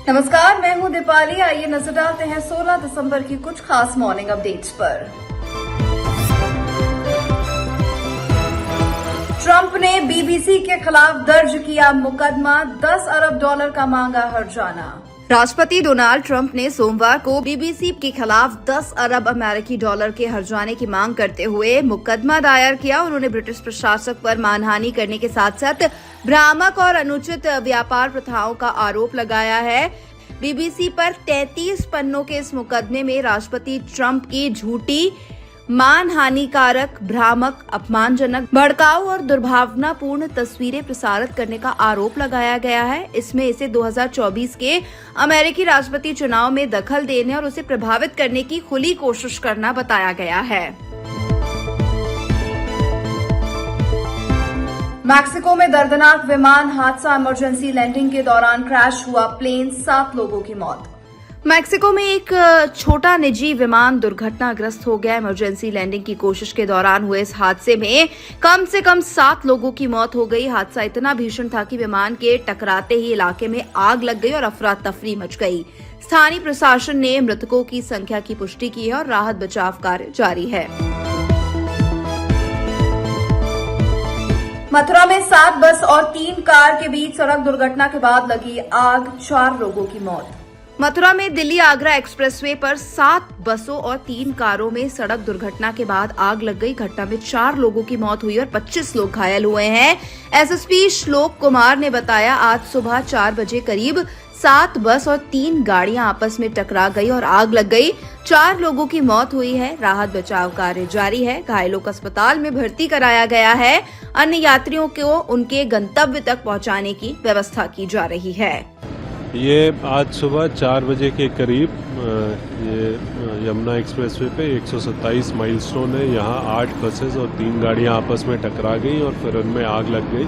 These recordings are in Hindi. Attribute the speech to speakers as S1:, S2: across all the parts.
S1: नमस्कार, मैं हूं दीपाली। आइए नजर डालते हैं 16 दिसंबर की कुछ खास मॉर्निंग अपडेट्स पर। ट्रंप ने बीबीसी के खिलाफ दर्ज किया मुकदमा, $10 अरब का मांगा हर्जाना। राष्ट्रपति डोनाल्ड ट्रंप ने सोमवार को बीबीसी के खिलाफ 10 अरब अमेरिकी डॉलर के हर्जाने की मांग करते हुए मुकदमा दायर किया। उन्होंने ब्रिटिश प्रशासक पर मानहानि करने के साथ साथ भ्रामक और अनुचित व्यापार प्रथाओं का आरोप लगाया है। बीबीसी पर 33 पन्नों के इस मुकदमे में राष्ट्रपति ट्रंप की झूठी, मानहानिकारक, भ्रामक, अपमानजनक, भड़काऊ और दुर्भावनापूर्ण तस्वीरें प्रसारित करने का आरोप लगाया गया है। इसमें इसे 2024 के अमेरिकी राष्ट्रपति चुनाव में दखल देने और उसे प्रभावित करने की खुली कोशिश करना बताया गया है। मैक्सिको में दर्दनाक विमान हादसा, इमरजेंसी लैंडिंग के दौरान क्रैश हुआ प्लेन, 7 लोगों की मौत। मैक्सिको में एक छोटा निजी विमान दुर्घटनाग्रस्त हो गया। इमरजेंसी लैंडिंग की कोशिश के दौरान हुए इस हादसे में कम से कम 7 लोगों की मौत हो गई। हादसा इतना भीषण था कि विमान के टकराते ही इलाके में आग लग गई और अफरा तफरी मच गई। स्थानीय प्रशासन ने मृतकों की संख्या की पुष्टि की है और राहत बचाव कार्य जारी है। मथुरा में 7 बस और 3 कार के बीच सड़क दुर्घटना के बाद लगी आग, 4 लोगों की मौत। मथुरा में दिल्ली आगरा एक्सप्रेसवे पर 7 बसों और 3 कारों में सड़क दुर्घटना के बाद आग लग गई। घटना में 4 लोगों की मौत हुई और 25 लोग घायल हुए हैं। एसएसपी श्लोक कुमार ने बताया, आज सुबह 4 बजे करीब 7 बस और 3 गाड़ियां आपस में टकरा गई और आग लग गई। 4 लोगों की मौत हुई है। राहत बचाव कार्य जारी है। घायलों को अस्पताल में भर्ती कराया गया है। अन्य यात्रियों को उनके गंतव्य तक पहुंचाने की व्यवस्था की जा रही है।
S2: ये आज सुबह 4 बजे के करीब ये यमुना एक्सप्रेसवे पे 127 माइलस्टोन है। यहाँ 8 बसेस और 3 गाड़ियाँ आपस में टकरा गई और फिर उनमें आग लग गई।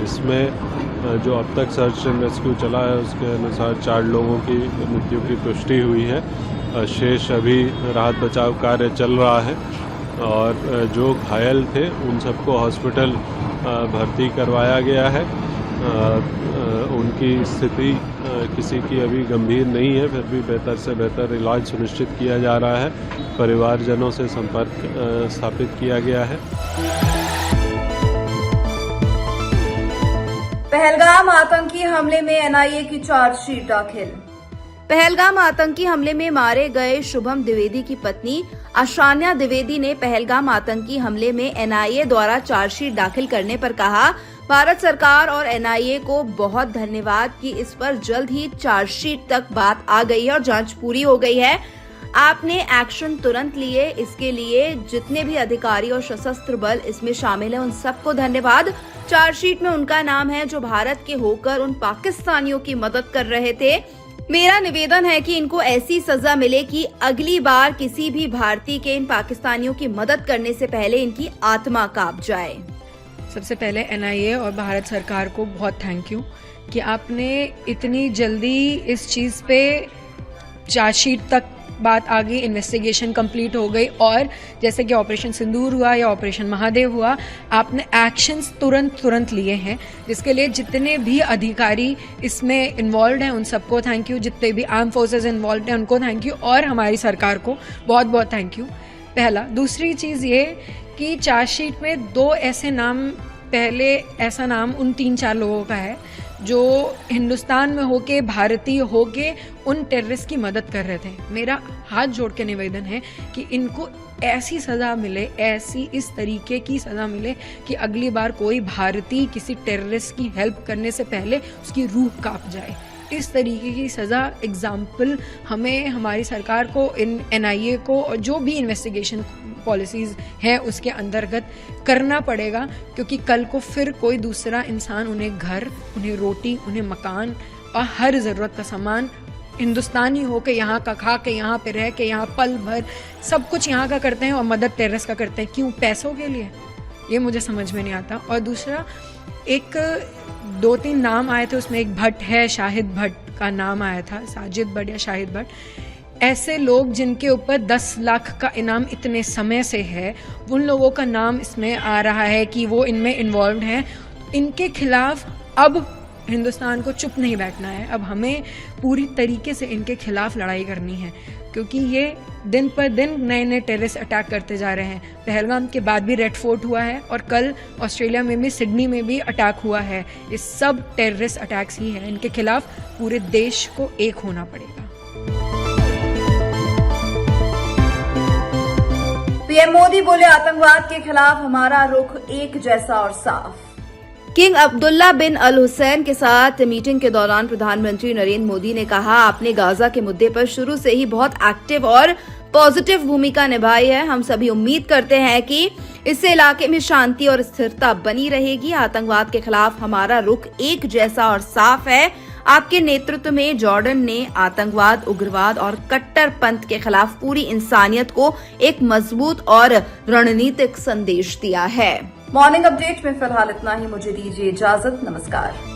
S2: इसमें जो अब तक सर्च एंड रेस्क्यू चला है उसके अनुसार 4 लोगों की मृत्यु की पुष्टि हुई है। शेष अभी राहत बचाव कार्य चल रहा है और जो घायल थे उन सबको हॉस्पिटल भर्ती करवाया गया है। उनकी स्थिति किसी की अभी गंभीर नहीं है, फिर भी बेहतर से बेहतर इलाज सुनिश्चित किया जा रहा है। परिवारजनों से संपर्क स्थापित किया गया है।
S1: पहलगाम आतंकी हमले में एनआईए की चार्जशीट दाखिल। पहलगाम आतंकी हमले में मारे गए शुभम द्विवेदी की पत्नी आशान्या द्विवेदी ने पहलगाम आतंकी हमले में एनआईए द्वारा चार्जशीट दाखिल करने पर कहा, भारत सरकार और एनआईए को बहुत धन्यवाद कि इस पर जल्द ही चार्जशीट तक बात आ गई है और जांच पूरी हो गई है। आपने एक्शन तुरंत लिए, इसके लिए जितने भी अधिकारी और सशस्त्र बल इसमें शामिल हैं उन सबको धन्यवाद। चार्जशीट में उनका नाम है जो भारत के होकर उन पाकिस्तानियों की मदद कर रहे थे। मेरा निवेदन है कि इनको ऐसी सजा मिले कि अगली बार किसी भी भारतीय के इन पाकिस्तानियों की मदद करने से पहले इनकी आत्मा कांप जाए।
S3: सबसे पहले एनआईए और भारत सरकार को बहुत थैंक यू कि आपने इतनी जल्दी इस चीज़ पे चार्जशीट तक बात आ गई, इन्वेस्टिगेशन कंप्लीट हो गई और जैसे कि ऑपरेशन सिंदूर हुआ या ऑपरेशन महादेव हुआ, आपने एक्शंस तुरंत लिए हैं, जिसके लिए जितने भी अधिकारी इसमें इन्वॉल्व हैं उन सबको थैंक यू। जितने भी आर्म फोर्सेस इन्वॉल्व हैं उनको थैंक यू और हमारी सरकार को बहुत बहुत थैंक यू। पहला। दूसरी चीज़ ये कि चार्जशीट में 2 ऐसे नाम, पहले ऐसा नाम उन 3-4 लोगों का है जो हिंदुस्तान में होके, भारतीय होके उन टेररिस्ट की मदद कर रहे थे। मेरा हाथ जोड़ के निवेदन है कि इनको ऐसी सज़ा मिले, ऐसी इस तरीके की सज़ा मिले कि अगली बार कोई भारतीय किसी टेररिस्ट की हेल्प करने से पहले उसकी रूह कांप जाए। इस तरीके की सज़ा एग्जाम्पल हमें, हमारी सरकार को, इन एनआईए को और जो भी इन्वेस्टिगेशन पॉलिसीज़ हैं उसके अंतर्गत करना पड़ेगा, क्योंकि कल को फिर कोई दूसरा इंसान उन्हें घर, उन्हें रोटी, उन्हें मकान और हर ज़रूरत का सामान हिंदुस्तानी हो के यहाँ का खा के, यहाँ पे रह के, यहाँ पल भर सब कुछ यहाँ का करते हैं और मदद टेररिस्ट का करते हैं। क्यों? पैसों के लिए। ये मुझे समझ में नहीं आता। और दूसरा, एक 2-3 नाम आए थे, उसमें एक भट्ट है, शाहिद भट्ट का नाम आया था, साजिद भट्ट या शाहिद भट्ट। ऐसे लोग जिनके ऊपर 10 लाख का इनाम इतने समय से है, उन लोगों का नाम इसमें आ रहा है कि वो इनमें इन्वॉल्व हैं। इनके खिलाफ अब हिंदुस्तान को चुप नहीं बैठना है। अब हमें पूरी तरीके से इनके खिलाफ लड़ाई करनी है, क्योंकि ये दिन पर दिन नए नए टेररिस्ट अटैक करते जा रहे हैं। पहलगाम के बाद भी रेड फोर्ट हुआ है और कल ऑस्ट्रेलिया में भी, सिडनी में भी अटैक हुआ है। ये सब टेररिस्ट अटैक्स ही हैं। इनके खिलाफ पूरे देश को एक होना पड़ेगा।
S1: पीएम मोदी बोले, आतंकवाद के खिलाफ हमारा रुख एक जैसा और साफ। किंग अब्दुल्ला बिन अल हुसैन के साथ मीटिंग के दौरान प्रधानमंत्री नरेंद्र मोदी ने कहा, आपने गाजा के मुद्दे पर शुरू से ही बहुत एक्टिव और पॉजिटिव भूमिका निभाई है। हम सभी उम्मीद करते हैं कि इससे इलाके में शांति और स्थिरता बनी रहेगी। आतंकवाद के खिलाफ हमारा रुख एक जैसा और साफ है। आपके नेतृत्व में जॉर्डन ने आतंकवाद, उग्रवाद और कट्टरपंथ के खिलाफ पूरी इंसानियत को एक मजबूत और रणनीतिक संदेश दिया है। मॉर्निंग अपडेट में फिलहाल इतना ही। मुझे दीजिए इजाजत। नमस्कार।